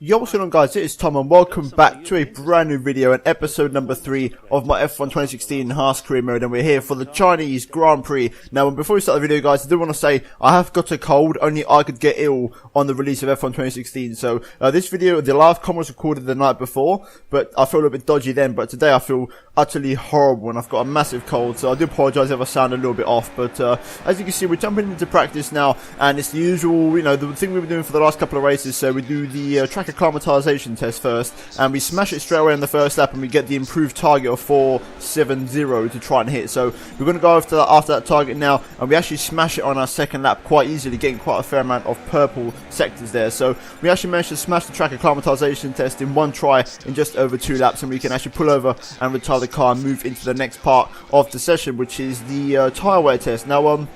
Yo, what's going on, guys? It is Tom and welcome back to a brand new video and episode number 3 of my F1 2016 Haas career mode, and we're here for the Chinese Grand Prix. Now, before we start the video, guys, I do want to say I have got a cold. Only I could get ill on the release of F1 2016. So this video, the last comment was recorded the night before, but I feel a little bit dodgy then. But today I feel utterly horrible and I've got a massive cold, so I do apologise if I sound a little bit off. But as you can see, we're jumping into practice now, and it's the usual, you know, the thing we've been doing for the last couple of races. So we do the track acclimatization test first, and we smash it straight away in the first lap, and we get the improved target of 470 to try and hit. So we're going to go after that target now, and we actually smash it on our second lap quite easily, getting quite a fair amount of purple sectors there. So we actually managed to smash the track acclimatization test in one try in just over 2 laps, and we can actually pull over and retire the car and move into the next part of the session, which is the tyre wear test. Now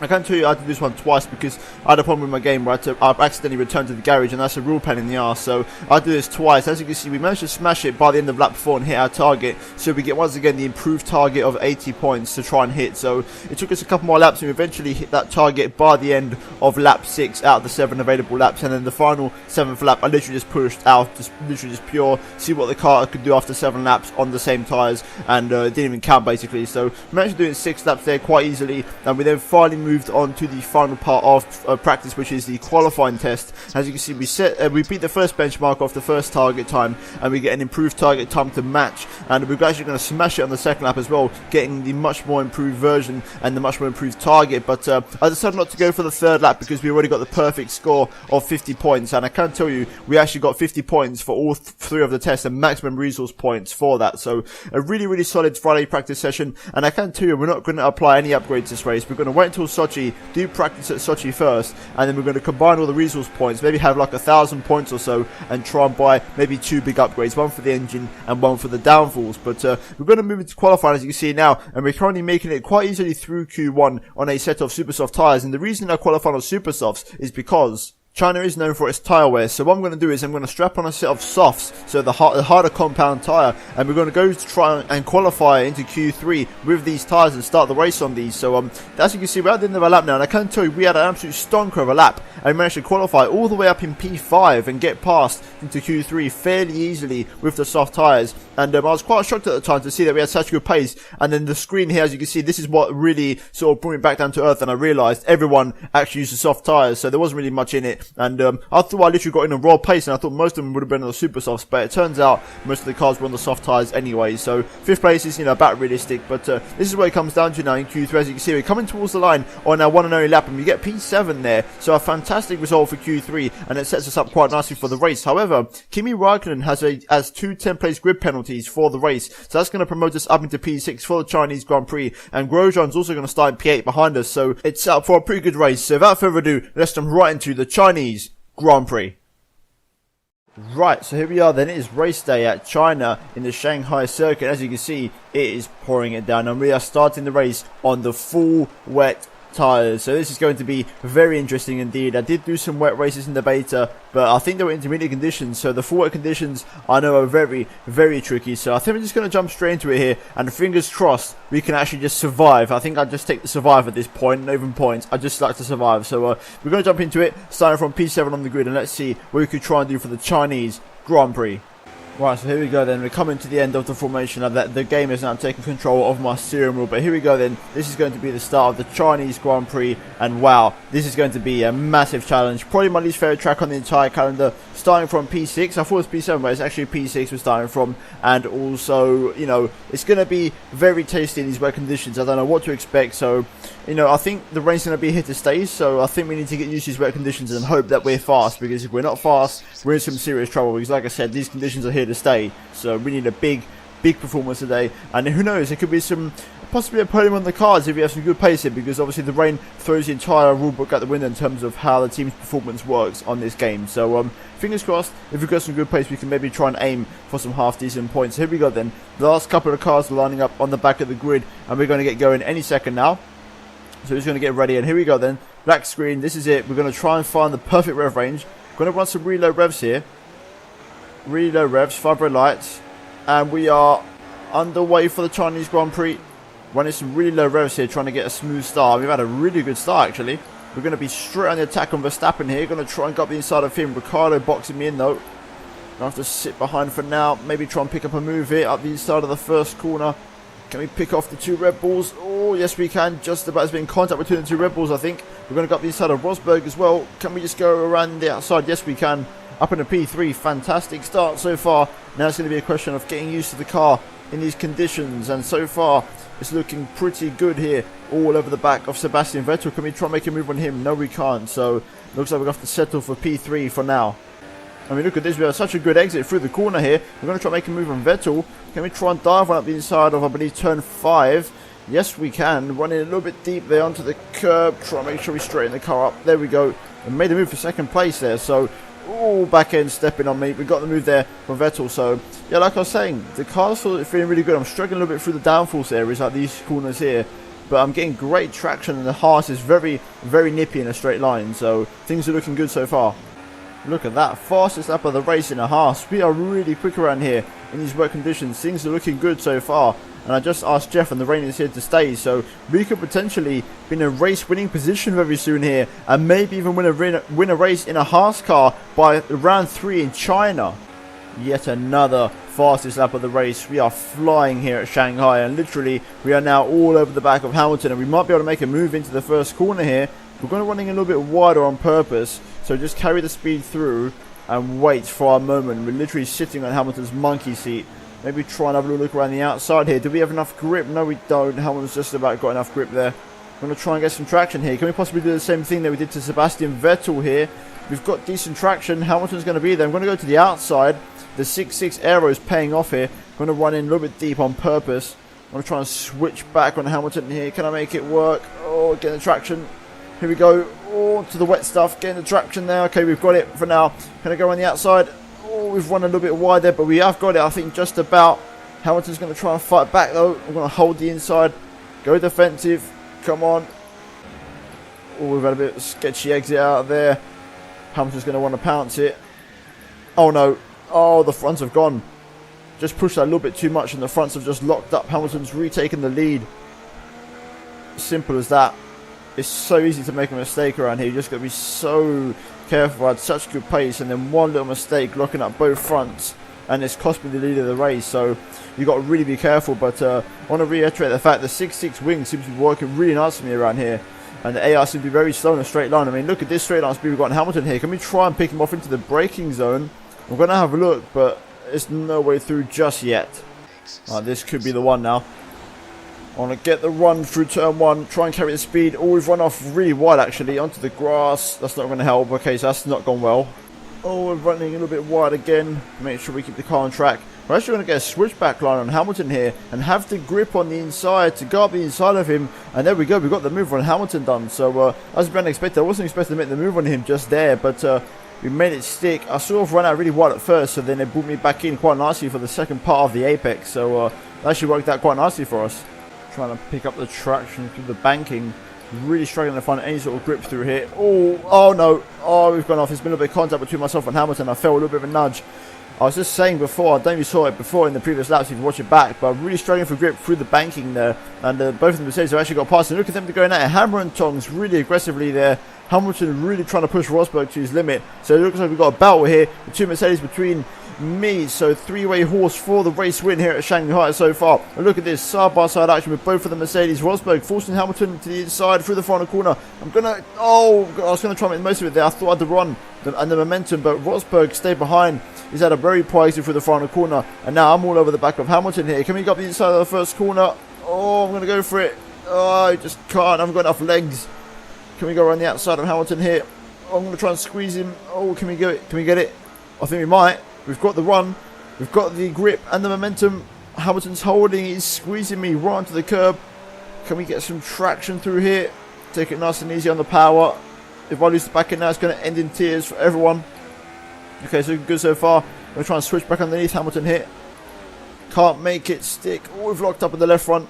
I can't tell you I had to do this one twice because I had a problem with my game where I accidentally returned to the garage, and that's a real pain in the arse. So I do this twice. As you can see, we managed to smash it by the end of lap 4 and hit our target. So we get once again the improved target of 80 points to try and hit. So it took us a couple more laps, and we eventually hit that target by the end of lap 6 out of the 7 available laps. And then the final 7th lap, I literally just pushed out, literally just pure, see what the car could do after 7 laps on the same tyres, and it didn't even count basically. So we managed to do it 6 laps there quite easily, and we then finally moved on to the final part of practice, which is the qualifying test. As you can see, we beat the first benchmark off the first target time, and we get an improved target time to match, and we're actually going to smash it on the second lap as well, getting the much more improved version and the much more improved target. But I decided not to go for the third lap because we already got the perfect score of 50 points, and I can tell you we actually got 50 points for all 3 of the tests and maximum resource points for that. So a really solid Friday practice session, and I can tell you we're not going to apply any upgrades this race. We're going to wait until Sochi, do practice at Sochi first, and then we're going to combine all the resource points, maybe have like 1,000 points or so, and try and buy maybe 2 big upgrades, one for the engine and one for the downfalls. But we're going to move into qualifying, as you can see now, and we're currently making it quite easily through Q1 on a set of super soft tyres. And the reason I qualify on super softs is because China is known for its tyre wear. So what I'm going to do is I'm going to strap on a set of softs, so the harder compound tyre, and we're going to go to try and qualify into Q3 with these tyres and start the race on these. So as you can see, we're at the end of our lap now, and I can tell you we had an absolute stonker of a lap, and we managed to qualify all the way up in P5 and get past into Q3 fairly easily with the soft tyres. And I was quite shocked at the time to see that we had such good pace. And then the screen here, as you can see, this is what really sort of brought me back down to earth, and I realised everyone actually used the soft tyres, so there wasn't really much in it. And I thought I literally got in a raw pace, and I thought most of them would have been on the super softs, but it turns out most of the cars were on the soft tyres anyway. So 5th place is, you know, about realistic, but this is what it comes down to now in Q3. As you can see, we're coming towards the line on our one and only lap, and we get P7 there, so a fantastic result for Q3, and it sets us up quite nicely for the race. However, Kimi Raikkonen has 2 10th-place grid penalties for the race, so that's going to promote us up into P6 for the Chinese Grand Prix, and Grosjean's also going to start in P8 behind us, so it's set up for a pretty good race. So without further ado, let's jump right into the Chinese Grand Prix. Right, so here we are then. It is race day at China in the Shanghai circuit. As you can see, it is pouring it down, and we are starting the race on the full wet tyres. So this is going to be very interesting indeed. I did do some wet races in the beta, but I think they were intermediate conditions, so the full wet conditions I know are very tricky. So I think we're just going to jump straight into it here, and fingers crossed we can actually just survive. I think I'll just take the survive at this point, not even points. I just like to survive. So we're going to jump into it, starting from P7 on the grid, and let's see what we could try and do for the Chinese Grand Prix. Right, so here we go then. We're coming to the end of the formation of that. The game is now taking control of my steering wheel. But here we go then. This is going to be the start of the Chinese Grand Prix. And wow, this is going to be a massive challenge. Probably my least favourite track on the entire calendar. Starting from P6. I thought it was P7, but it's actually P6 we're starting from. And also, you know, it's going to be very tasty in these wet conditions. I don't know what to expect. So, you know, I think the rain's going to be here to stay. So I think we need to get used to these wet conditions and hope that we're fast. Because if we're not fast, we're in some serious trouble. Because like I said, these conditions are here to stay, so we need a big performance today, and who knows, there could be possibly a podium on the cards if we have some good pace here, because obviously the rain throws the entire rulebook out the window in terms of how the team's performance works on this game. So fingers crossed, if we've got some good pace, we can maybe try and aim for some half decent points. Here we go then. The last couple of cars are lining up on the back of the grid, and we're going to get going any second now. So we're just going to get ready, and here we go then. Black screen, this is it. We're going to try and find the perfect rev range. Going to run some really low revs here. Really low revs, 5 red lights, and we are underway for the Chinese Grand Prix. Running some really low revs here, trying to get a smooth start. We've had a really good start actually. We're going to be straight on the attack on Verstappen here. Going to try and go up the inside of him. Ricardo boxing me in though. I have to sit behind for now. Maybe try and pick up a move here up the inside of the first corner. Can we pick off the two Red Bulls? Oh, yes we can. Just about has been in contact between the two Red Bulls, I think. We're going to go up the inside of Rosberg as well. Can we just go around the outside? Yes, we can. Up in the P3. Fantastic start so far. Now it's going to be a question of getting used to the car in these conditions. And so far, it's looking pretty good here. All over the back of Sebastian Vettel. Can we try and make a move on him? No, we can't. So, looks like we have to settle for P3 for now. I mean, look at this. We have such a good exit through the corner here. We're going to try and make a move on Vettel. Can we try and dive one up the inside of, I believe, turn 5? Yes, we can. Running a little bit deep there onto the curb. Try and make sure we straighten the car up. There we go. And made a move for second place there. So, oh, back end stepping on me. We got the move there from Vettel. So, yeah, like I was saying, the car's feeling really good. I'm struggling a little bit through the downforce areas, like these corners here. But I'm getting great traction, and the Haas is very, very nippy in a straight line. So, things are looking good so far. Look at that, fastest lap of the race in a Haas. We are really quick around here in these wet conditions. Things are looking good so far. And I just asked Jeff, and the rain is here to stay. So we could potentially be in a race winning position very soon here. And maybe even win a race in a Haas car by round 3 in China. Yet another fastest lap of the race. We are flying here at Shanghai. And literally, we are now all over the back of Hamilton. And we might be able to make a move into the first corner here. We're going to running a little bit wider on purpose. So just carry the speed through and wait for our moment. We're literally sitting on Hamilton's monkey seat. Maybe try and have a little look around the outside here. Do we have enough grip? No, we don't. Hamilton's just about got enough grip there. I'm going to try and get some traction here. Can we possibly do the same thing that we did to Sebastian Vettel here? We've got decent traction. Hamilton's going to be there. I'm going to go to the outside. The 6.6 aero is paying off here. I'm going to run in a little bit deep on purpose. I'm going to try and switch back on Hamilton here. Can I make it work? Oh, get the traction. Here we go. Oh, to the wet stuff. Getting the traction there. Okay, we've got it for now. Can I go on the outside? Oh, we've run a little bit wide there, but we have got it, I think, just about. Hamilton's going to try and fight back, though. We're going to hold the inside. Go defensive. Come on. Oh, we've had a bit of a sketchy exit out of there. Hamilton's going to want to pounce it. Oh, no. Oh, the fronts have gone. Just pushed that a little bit too much, and the fronts have just locked up. Hamilton's retaken the lead. Simple as that. It's so easy to make a mistake around here. You just got to be so careful. I had such good pace, and then one little mistake locking up both fronts, and it's cost me the lead of the race. So you got to really be careful. But I want to reiterate the fact the 6.6 wing seems to be working really nice for me around here, and the AR seems to be very slow in a straight line. I mean, look at this straight line speed we've got in Hamilton here. Can we try and pick him off into the braking zone? I'm going to have a look, but it's no way through just yet. This could be the one now. I want to get the run through turn 1, try and carry the speed. Oh, we've run off really wide actually, onto the grass. That's not going to help. Okay, so that's not gone well. Oh, we're running a little bit wide again. Make sure we keep the car on track. We're actually going to get a switchback line on Hamilton here and have the grip on the inside to go up the inside of him. And there we go, we got the move on Hamilton done. So, as been expected, I wasn't expecting to make the move on him just there, but we made it stick. I sort of ran out really wide at first, so then they brought me back in quite nicely for the second part of the apex. So, it actually worked out quite nicely for us. Trying to pick up the traction through the banking. Really struggling to find any sort of grip through here. Oh no. Oh, we've gone off. There's been a little bit of contact between myself and Hamilton. I felt a little bit of a nudge. I was just saying before, I don't know if you saw it before in the previous laps if you watch it back, but I'm really struggling for grip through the banking there. And both of the Mercedes have actually got past. And look at them going at it. Hammer and tongs really aggressively there. Hamilton really trying to push Rosberg to his limit. So it looks like we've got a battle here. The two Mercedes between me. So three-way horse for the race win here at Shanghai so far. And look at this side-by-side action with both of the Mercedes. Rosberg forcing Hamilton to the inside through the final corner. I was going to try and make the most of it there. I thought I had the run and the momentum, but Rosberg stayed behind. He's had a very poor exit through the final corner, and now I'm all over the back of Hamilton here. Can we go up the inside of the first corner? Oh, I'm going to go for it. Oh, I just can't. I haven't got enough legs. Can we go around the outside of Hamilton here? Oh, I'm going to try and squeeze him. Oh, can we get it? Can we get it? I think we might. We've got the run. We've got the grip and the momentum. Hamilton's holding. He's squeezing me right onto the curb. Can we get some traction through here? Take it nice and easy on the power. If I lose the back end now, it's going to end in tears for everyone. Okay, so good so far. I'm going to try and switch back underneath Hamilton here. Can't make it stick. Oh, we've locked up in the left front.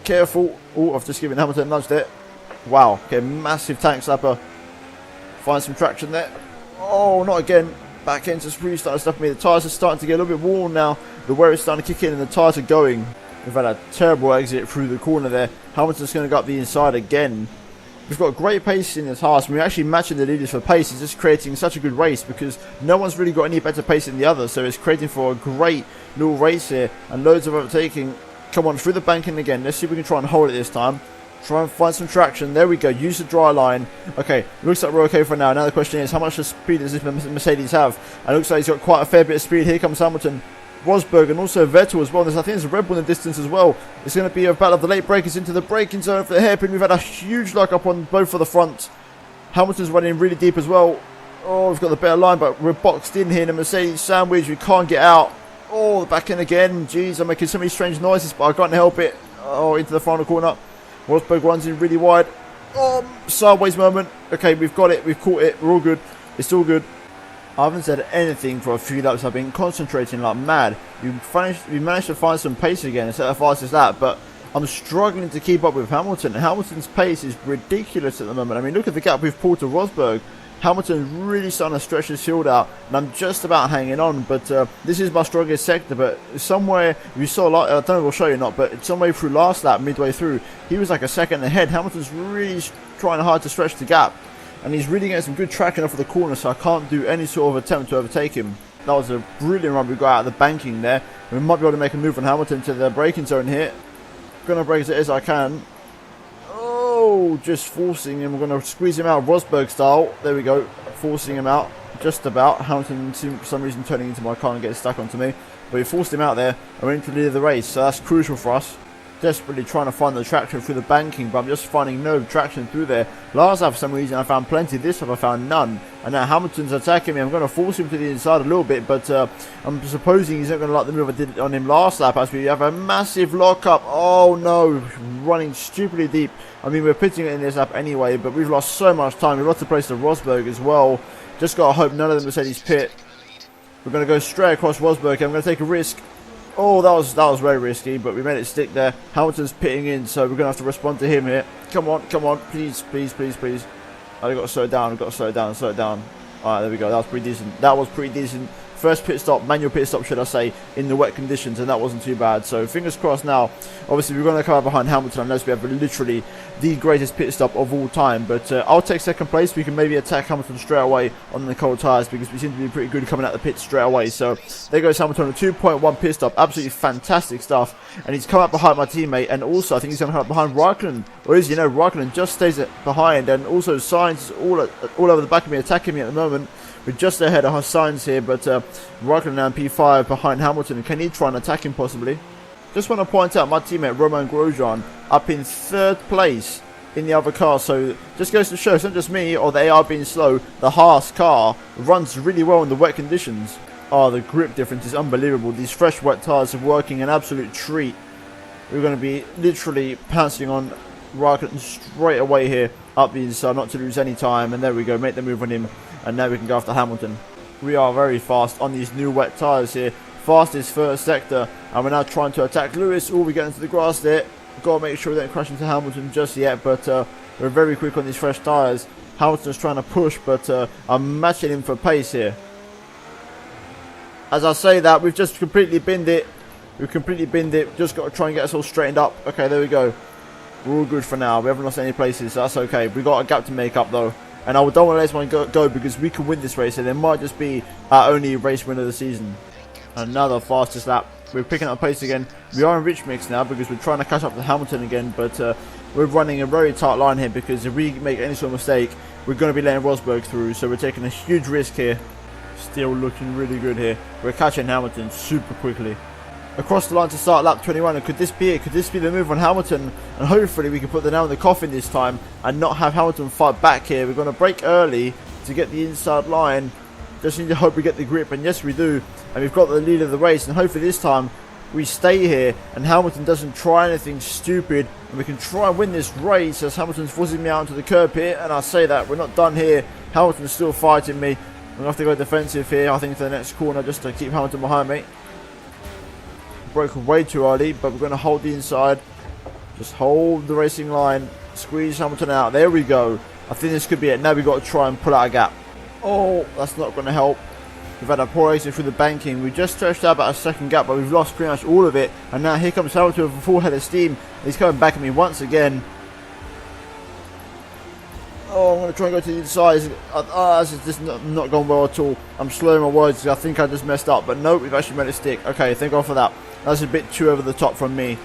Careful. Oh, I've just given Hamilton a nudge there. Wow. Okay, massive tank slapper. Find some traction there. Oh, not again. Back end just really starting to stuff me. The tyres are starting to get a little bit worn now. The wear is starting to kick in and the tyres are going. We've had a terrible exit through the corner there. Hamilton's going to go up the inside again. We've got great pace in this Haas, and we're actually matching the leaders for pace. It's just creating such a good race because no one's really got any better pace than the other, so it's creating for a great little race here, and loads of overtaking. Come on, through the banking again. Let's see if we can try and hold it this time. Try and find some traction. There we go. Use the dry line. Okay, looks like we're okay for now. Now the question is, how much speed does this Mercedes have? And it looks like he's got quite a fair bit of speed. Here comes Hamilton, Rosberg, and also Vettel as well. I think there's a Red Bull in the distance as well. It's going to be a battle of the late breakers into the braking zone for the hairpin. We've had a huge lock-up on both of the front. Hamilton's running really deep as well. Oh, we've got the better line, but we're boxed in here in the Mercedes sandwich. We can't get out. Oh, back in again. Jeez, I'm making so many strange noises, but I can't help it. Oh, into the final corner. Rosberg runs in really wide. Oh, sideways moment. Okay, we've got it. We've caught it. We're all good. It's all good. I haven't said anything for a few laps. I've been concentrating like mad. We managed to find some pace again instead of fast as that, but I'm struggling to keep up with Hamilton. Hamilton's pace is ridiculous at the moment. I mean, look at the gap we've pulled to Rosberg. Hamilton's really starting to stretch his field out, and I'm just about hanging on, but this is my strongest sector. But somewhere, we saw, like, I don't know if I'll show you or not, but somewhere through last lap, midway through, he was like a second ahead. Hamilton's really trying hard to stretch the gap, and he's really getting some good traction off of the corner, so I can't do any sort of attempt to overtake him. That was a brilliant run we got out of the banking there. We might be able to make a move on Hamilton to the braking zone here. Going to brake as it as I can. Oh, just forcing him. We're going to squeeze him out Rosberg style. There we go. Forcing him out just about. Hamilton seemed for some reason turning into my car and getting stuck onto me. But we forced him out there and went into the lead of the race. So that's crucial for us. Desperately trying to find the traction through the banking, but I'm just finding no traction through there. Last lap, for some reason, I found plenty. This time I found none. And now Hamilton's attacking me. I'm going to force him to the inside a little bit, but I'm supposing he's not going to like the move I did on him last lap, as we have a massive lock-up. Oh no, running stupidly deep. I mean, we're pitting it in this lap anyway, but we've lost so much time. We've lost the place to Rosberg as well. Just got to hope none of them Mercedes pit. We're going to go straight across Rosberg. I'm going to take a risk. Oh, that was very risky, but we made it stick there. Hamilton's pitting in, so we're going to have to respond to him here. Come on, please, please, please, please. I've got to slow it down, slow it down. Alright, there we go, that was pretty decent. First pit stop, manual pit stop should I say, in the wet conditions, and that wasn't too bad. So fingers crossed now. Obviously we're going to come out behind Hamilton unless we have literally the greatest pit stop of all time. But I'll take second place. We can maybe attack Hamilton straight away on the cold tyres because we seem to be pretty good coming out the pit straight away. So there goes Hamilton on a 2.1 pit stop. Absolutely fantastic stuff. And he's come out behind my teammate, and also I think he's going to come out behind Raikkonen. Or is he? No, Raikkonen just stays behind, and also Sainz is all over the back of me, attacking me at the moment. We're just ahead of our Sainz here, but Raikkonen now in P5 behind Hamilton. Can he try and attack him possibly? Just want to point out my teammate Romain Grosjean up in third place in the other car. So just goes to show it's not just me or the AR being slow. The Haas car runs really well in the wet conditions. Oh, the grip difference is unbelievable. These fresh wet tyres are working an absolute treat. We're going to be literally pouncing on Raikkonen straight away here up the inside, not to lose any time. And there we go, make the move on him. And now we can go after Hamilton. We are very fast on these new wet tyres here. Fastest first sector. And we're now trying to attack Lewis. Oh, we get into the grass there. Got to make sure we don't crash into Hamilton just yet. But we're very quick on these fresh tyres. Hamilton's trying to push, but I'm matching him for pace here. As I say that, we've just completely binned it. We've completely binned it. Just got to try and get us all straightened up. Okay, there we go. We're all good for now. We haven't lost any places, so that's okay. We've got a gap to make up, though. And I don't want to let this one go because we can win this race, and it might just be our only race win of the season. Another fastest lap. We're picking up pace again. We are in rich mix now because we're trying to catch up to Hamilton again, but we're running a very tight line here because if we make any sort of mistake, we're going to be letting Rosberg through, so we're taking a huge risk here. Still looking really good here. We're catching Hamilton super quickly. Across the line to start lap 21, and could this be it? Could this be the move on Hamilton? And hopefully we can put the nail in the coffin this time and not have Hamilton fight back here. We're going to brake early to get the inside line. Just need to hope we get the grip, and yes we do. And we've got the lead of the race, and hopefully this time we stay here and Hamilton doesn't try anything stupid, and we can try and win this race as Hamilton's forcing me out onto the curb here. And I say that, we're not done here. Hamilton's still fighting me. I'm going to have to go defensive here, I think, to the next corner just to keep Hamilton behind me. Broke way too early, but we're going to hold the inside. Just hold the racing line. Squeeze Hamilton out. There we go. I think this could be it. Now we've got to try and pull out a gap. Oh, that's not going to help. We've had a poor exit through the banking. We just stretched out about a second gap, but we've lost pretty much all of it. And now here comes Hamilton with a full head of steam. He's coming back at me once again. I'm going to try and go to the inside. This is just not gone well at all. I'm slurring my words. I think I just messed up. But no, we've actually made it stick. Okay, thank God for that. That's a bit too over the top from me.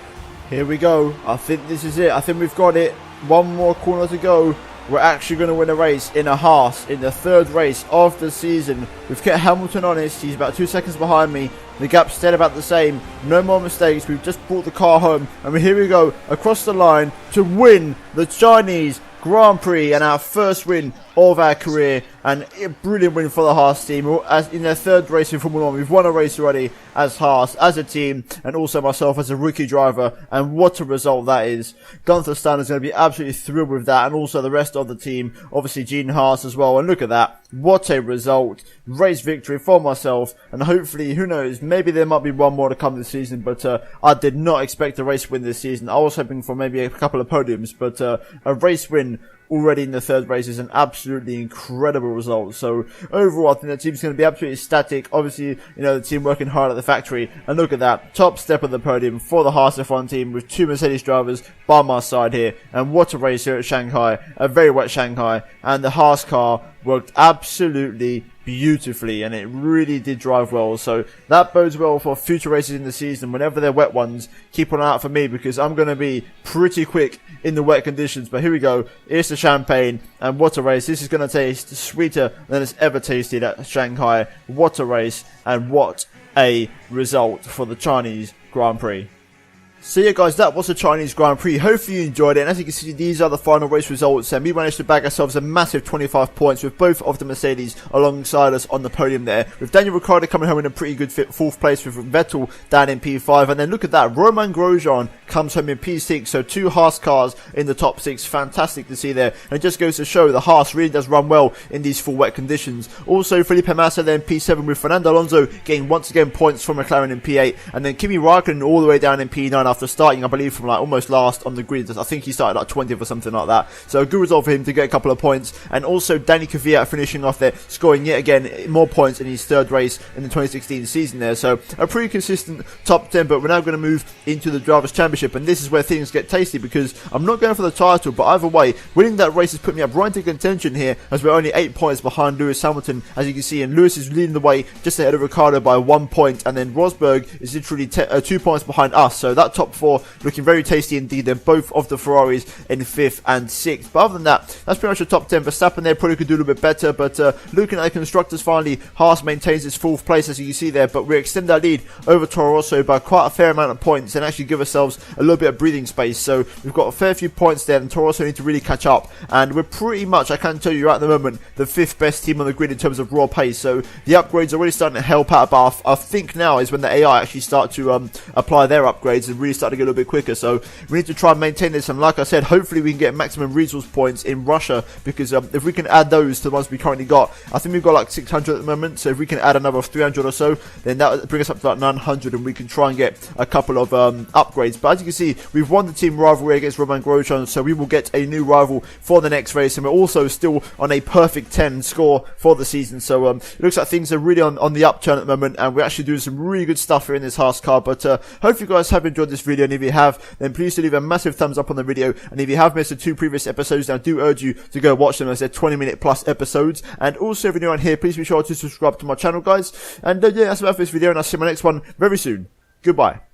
Here we go. I think this is it. I think we've got it. One more corner to go. We're actually going to win a race in a Haas in the third race of the season. We've kept Hamilton honest. He's about 2 seconds behind me. The gap's still about the same. No more mistakes. We've just brought the car home. And here we go across the line to win the Chinese Grand Prix and our first win of our career, and a brilliant win for the Haas team as in their third race in Formula 1. We've won a race already as Haas, as a team, and also myself as a rookie driver, and what a result that is. Gunther Steiner is going to be absolutely thrilled with that, and also the rest of the team, obviously Gene Haas as well, and look at that. What a result. Race victory for myself, and hopefully, who knows, maybe there might be one more to come this season, but I did not expect a race win this season. I was hoping for maybe a couple of podiums, but a race win already in the third race is an absolutely incredible result. So overall, I think the team's going to be absolutely static. Obviously, you know, the team working hard at the factory, and look at that, top step of the podium for the Haas F1 team with 2 Mercedes drivers by my side here. And what a race here at Shanghai, a very wet Shanghai, and the Haas car worked absolutely beautifully, and it really did drive well. So that bodes well for future races in the season. Whenever they're wet ones, keep an eye out for me, because I'm going to be pretty quick in the wet conditions. But here we go, here's the champagne, and what a race. This is going to taste sweeter than it's ever tasted at Shanghai. What a race, and what a result for the Chinese Grand Prix. So yeah guys, that was the Chinese Grand Prix. Hopefully you enjoyed it, and as you can see, these are the final race results, and we managed to bag ourselves a massive 25 points with both of the Mercedes alongside us on the podium there, with Daniel Ricciardo coming home in a pretty good 4th place, with Vettel down in P5, and then look at that, Romain Grosjean comes home in P6, so 2 Haas cars in the top 6, fantastic to see there, and it just goes to show the Haas really does run well in these full wet conditions. Also Felipe Massa then P7, with Fernando Alonso getting once again points from McLaren in P8, and then Kimi Raikkonen all the way down in P9 after starting, I believe, from like almost last on the grid. I think he started like 20th or something like that. So a good result for him to get a couple of points. And also Danny Kvyat finishing off there, scoring yet again more points in his third race in the 2016 season there. So a pretty consistent top 10, but we're now going to move into the Drivers' Championship, and this is where things get tasty, because I'm not going for the title, but either way, winning that race has put me up right into contention here, as we're only 8 points behind Lewis Hamilton, as you can see, and Lewis is leading the way just ahead of Ricciardo by 1 point, and then Rosberg is literally 2 points behind us. So that top 4 looking very tasty indeed. They're both of the Ferraris in 5th and 6th. But other than that, that's pretty much the top 10. Verstappen there probably could do a little bit better, but looking at the constructors, finally Haas maintains its 4th place, as you can see there, but we extend our lead over Toro Rosso by quite a fair amount of points, and actually give ourselves a little bit of breathing space. So we've got a fair few points there, and Toro Rosso need to really catch up, and we're pretty much, I can tell you right at the moment, the 5th best team on the grid in terms of raw pace. So the upgrades are really starting to help out, but I think now is when the AI actually start to apply their upgrades and really start to get a little bit quicker. So we need to try and maintain this, and like I said, hopefully we can get maximum resource points in Russia, because if we can add those to the ones we currently got, I think we've got like 600 at the moment, so if we can add another 300 or so, then that would bring us up to like 900, and we can try and get a couple of upgrades. But as you can see, we've won the team rivalry against Romain Grosjean, so we will get a new rival for the next race, and we're also still on a perfect 10 score for the season. So it looks like things are really on the upturn at the moment, and we're actually doing some really good stuff here in this Haas car. But hopefully you guys have enjoyed this video, and if you have, then please do leave a massive thumbs up on the video, and if you have missed the 2 previous episodes, then I do urge you to go watch them, as they're 20-minute plus episodes. And also, if you're new on here, please be sure to subscribe to my channel, guys. And yeah, that's about for this video, and I'll see you in my next one very soon. Goodbye.